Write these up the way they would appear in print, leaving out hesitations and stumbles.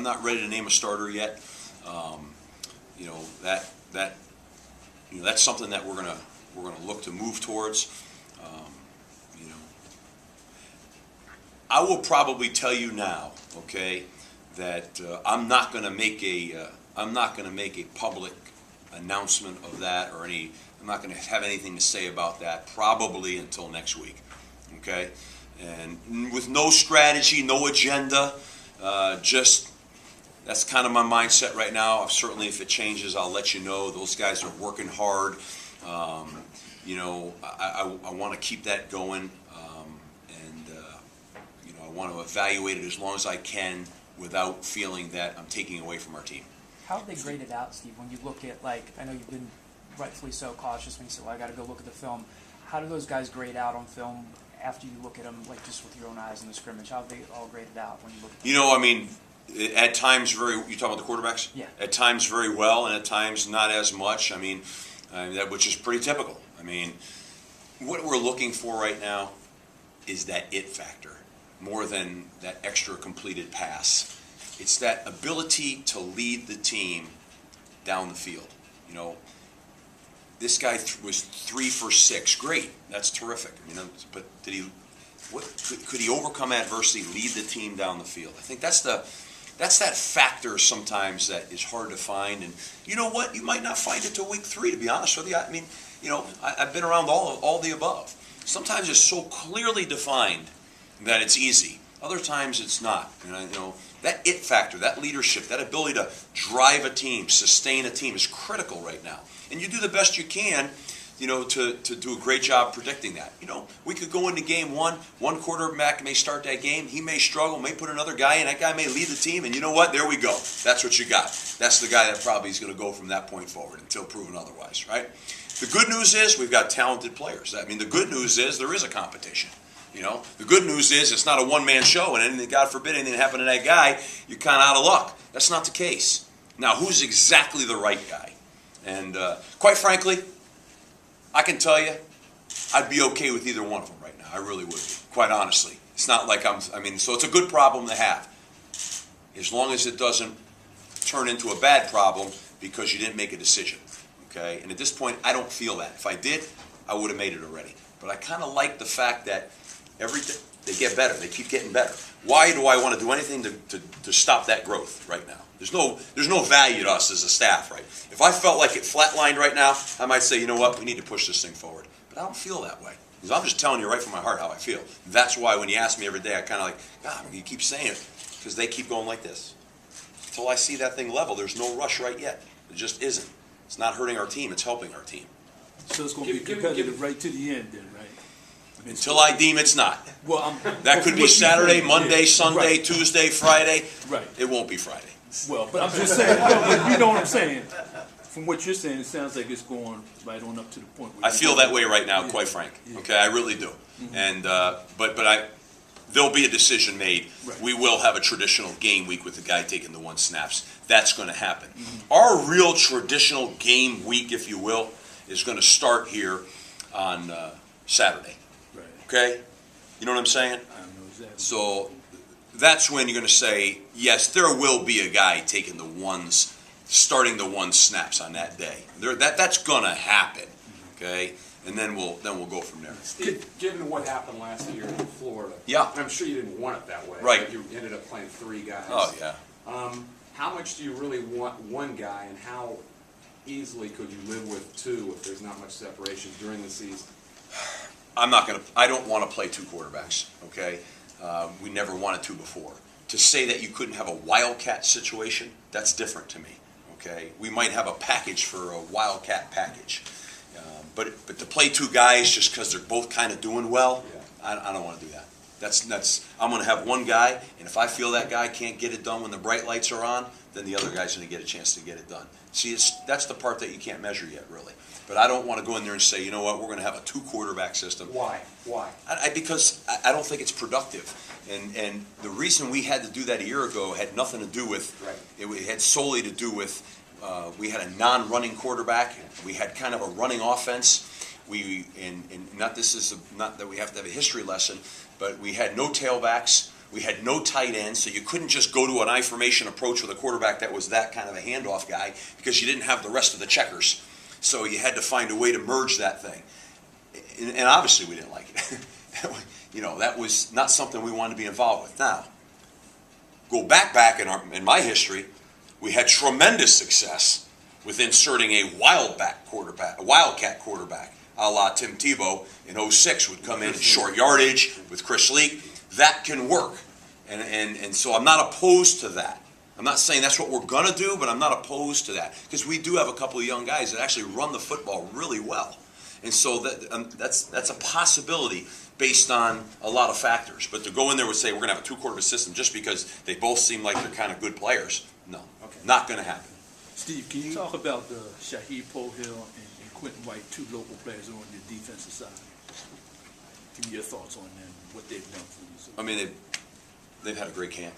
not ready to name a starter yet. You know, that's something that we're gonna look to move towards. You know, I will probably tell you now, okay, that I'm not gonna make a public announcement of that, or I'm not gonna have anything to say about that probably until next week, okay? And with no strategy, no agenda, just that's kind of my mindset right now. Certainly, if it changes, I'll let you know. Those guys are working hard. You know, I want to keep that going, and you know, I want to evaluate it as long as I can without feeling that I'm taking away from our team. How have they graded out, Steve? When you look at, like, I know you've been rightfully so cautious when you say, "Well, I got to go look at the film." How do those guys grade out on film after you look at them, like just with your own eyes in the scrimmage? How have they all graded out when you look at them? You know, I mean, at times you talking about the quarterbacks? Yeah. At times very well, and at times not as much. I mean, that, which is pretty typical. I mean, what we're looking for right now is that it factor more than that extra completed pass. It's that ability to lead the team down the field. You know, this guy was 3 for 6. Great, that's terrific. I mean, but did he? Could he overcome adversity, lead the team down the field? I think that's that factor sometimes that is hard to find. And you know what? You might not find it till week 3, to be honest with you. I mean, you know, I've been around all the above. Sometimes it's so clearly defined that it's easy. Other times it's not. You know, that it factor, that leadership, that ability to drive a team, sustain a team is critical right now. And you do the best you can, you know, to do a great job predicting that. You know, we could go into game one quarterback may start that game, he may struggle, may put another guy in, that guy may lead the team, and you know what? There we go. That's what you got. That's the guy that probably is going to go from that point forward until proven otherwise, right? The good news is we've got talented players. I mean, the good news is there is a competition. You know, the good news is it's not a one-man show, and anything, God forbid, anything happen to that guy, you're kind of out of luck. That's not the case. Now, who's exactly the right guy? And quite frankly, I can tell you, I'd be okay with either one of them right now. I really would be, quite honestly. It's not like so it's a good problem to have, as long as it doesn't turn into a bad problem because you didn't make a decision, okay? And at this point, I don't feel that. If I did, I would have made it already. But I kind of like the fact that every day they get better. They keep getting better. Why do I want to do anything to stop that growth right now? There's no value to us as a staff, right? If I felt like it flatlined right now, I might say, you know what, we need to push this thing forward. But I don't feel that way. Because I'm just telling you right from my heart how I feel. That's why when you ask me every day, I kind of like, God, you keep saying it. Because they keep going like this. Until I see that thing level, there's no rush right yet. It just isn't. It's not hurting our team, it's helping our team. So it's going to be competitive right to the end then, right? Until I deem it's not. Well, that could be Saturday, Monday, yeah. Sunday, Right. Tuesday, Friday. Right. It won't be Friday. Well, but I'm just saying, you know what I'm saying? From what you're saying, it sounds like it's going right on up to the point where I feel that way right now, yeah. quite frank. Yeah. Okay, I really do. Mm-hmm. And but there'll be a decision made. Right. We will have a traditional game week with the guy taking the 1 snaps. That's going to happen. Mm-hmm. Our real traditional game week, if you will, is going to start here on Saturday. Right. Okay? You know what I'm saying? I know exactly. So that's when you're going to say, yes, there will be a guy taking starting the 1 snaps on that day. That's going to happen, okay? And then we'll go from there. Steve, given what happened last year in Florida, yeah, and I'm sure you didn't want it that way. Right. But you ended up playing 3 guys. Oh yeah. How much do you really want 1 guy, and how easily could you live with 2 if there's not much separation during the season? I don't want to play 2 quarterbacks, okay? We never wanted to before. To say that you couldn't have a wildcat situation, that's different to me, okay? We might have a package for a wildcat package. But to play 2 guys just because they're both kind of doing well, yeah. I don't want to do that. I'm going to have 1 guy, and if I feel that guy can't get it done when the bright lights are on, then the other guy's going to get a chance to get it done. See, that's the part that you can't measure yet, really. But I don't want to go in there and say, you know what, we're going to have a 2 quarterback system. Why? Because I don't think it's productive. And the reason we had to do that a year ago had nothing to do with, it had solely to do with, we had a non-running quarterback. We had kind of a running offense. Not that we have to have a history lesson, but we had no tailbacks. We had no tight ends, so you couldn't just go to an I formation approach with a quarterback that was that kind of a handoff guy because you didn't have the rest of the checkers. So you had to find a way to merge that thing. And obviously we didn't like it. That was not something we wanted to be involved with. Now, go back in my history, we had tremendous success with inserting a wildcat quarterback, a la Tim Tebow in 06 would come in short yardage with Chris Leak. That can work. And so I'm not opposed to that. I'm not saying that's what we're going to do, but I'm not opposed to that. Because we do have a couple of young guys that actually run the football really well. And so that's a possibility based on a lot of factors. But to go in there and say we're going to have a two-quarterback system just because they both seem like they're kind of good players, no. Okay. Not going to happen. Steve, can you talk about Shaheed Pohill and Quentin White, two local players on the defensive side? Give me your thoughts on them, what they've done for you. I mean, they've had a great camp.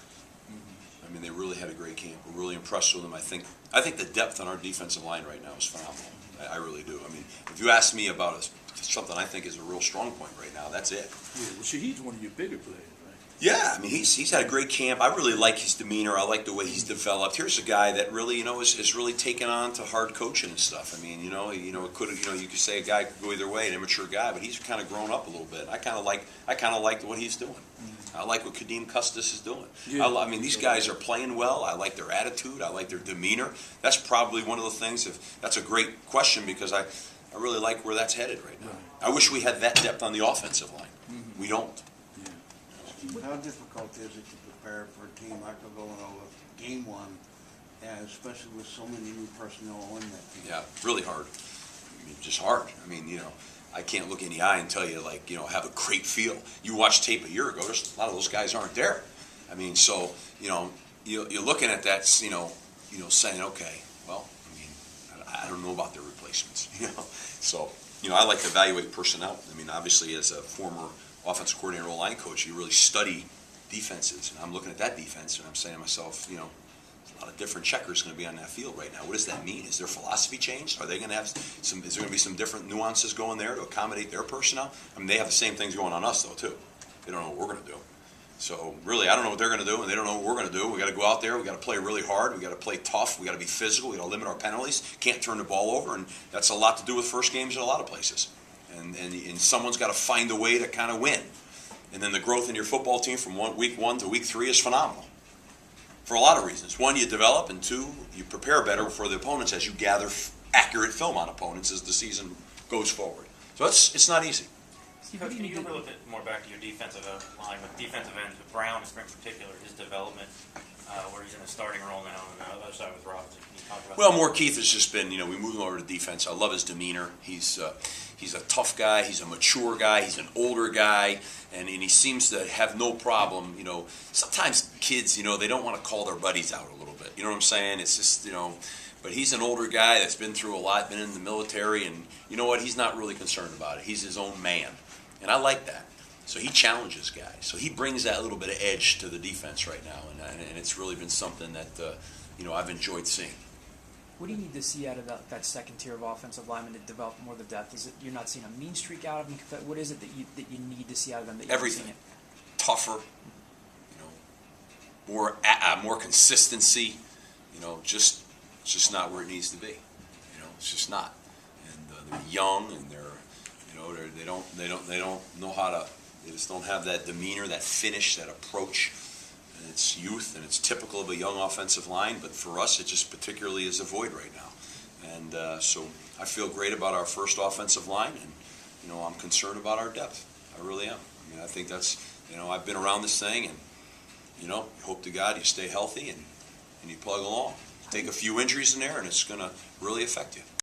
I mean, they really had a great camp. We're really impressed with them. I think the depth on our defensive line right now is phenomenal. I really do. I mean, if you ask me about something I think is a real strong point right now, that's it. Yeah, well, Shaheed's one of your bigger players, right? Yeah, I mean, he's had a great camp. I really like his demeanor. I like the way he's developed. Here's a guy that really, is really taken on to hard coaching and stuff. I mean, it could, you could say a guy could go either way, an immature guy, but he's kind of grown up a little bit. I kind of like what he's doing. I like what Kadeem Custis is doing. Yeah. I mean, these guys are playing well. I like their attitude. I like their demeanor. That's probably one of the things. That's a great question because I really like where that's headed right now. Right. I wish we had that depth on the offensive line. We don't. How difficult is it to prepare for a team like Villanova, game one, and especially with so many new personnel on that team? Yeah, really hard. I mean, just hard. I mean, I can't look in the eye and tell you, have a great feel. You watched tape a year ago, there's a lot of those guys aren't there. I mean, so, you're looking at that, saying, okay, well, I mean, I don't know about their replacements, So, I like to evaluate personnel. I mean, obviously, as a former offensive coordinator or line coach, you really study defenses. And I'm looking at that defense, and I'm saying to myself, there's a lot of different checkers going to be on that field right now. What does that mean? Is their philosophy changed? Are they going to have is there going to be some different nuances going there to accommodate their personnel? I mean, they have the same things going on us, though, too. They don't know what we're going to do. So, really, I don't know what they're going to do, and they don't know what we're going to do. We got to go out there. We got to play really hard. We got to play tough. We got to be physical. We got to limit our penalties. Can't turn the ball over, and that's a lot to do with first games in a lot of places. And someone's got to find a way to kind of win. And then the growth in your football team from week 1 to week 3 is phenomenal. For a lot of reasons. 1, you develop, and 2, you prepare better for the opponents as you gather accurate film on opponents as the season goes forward. So it's not easy. Steve, Coach, can you go a little bit more back to your defensive line with defensive ends, with Brown in particular, his development, where he's in a starting role now, and the other side with Robinson? Can you talk about Well, that? more Keith has just been, we moved him over to defense. I love his demeanor. He's a tough guy. He's a mature guy. He's an older guy, and he seems to have no problem. Sometimes kids, they don't want to call their buddies out a little bit. You know what I'm saying? It's just, but he's an older guy that's been through a lot, been in the military, and you know what? He's not really concerned about it. He's his own man, and I like that. So he challenges guys. So he brings that little bit of edge to the defense right now, and it's really been something that I've enjoyed seeing. What do you need to see out of that second tier of offensive linemen to develop more of the depth? Is it you're not seeing a mean streak out of them? What is it that you need to see out of them that you're Everything. seeing it? Tougher, more consistency. Just it's just not where it needs to be. It's just not. And they're young, and they don't know how to. They just don't have that demeanor, that finish, that approach. And it's youth, and it's typical of a young offensive line. But for us, it just particularly is a void right now. And so I feel great about our first offensive line, and I'm concerned about our depth. I really am. I mean, I think that's I've been around this thing, and hope to God you stay healthy and you plug along. Take a few injuries in there, and it's going to really affect you.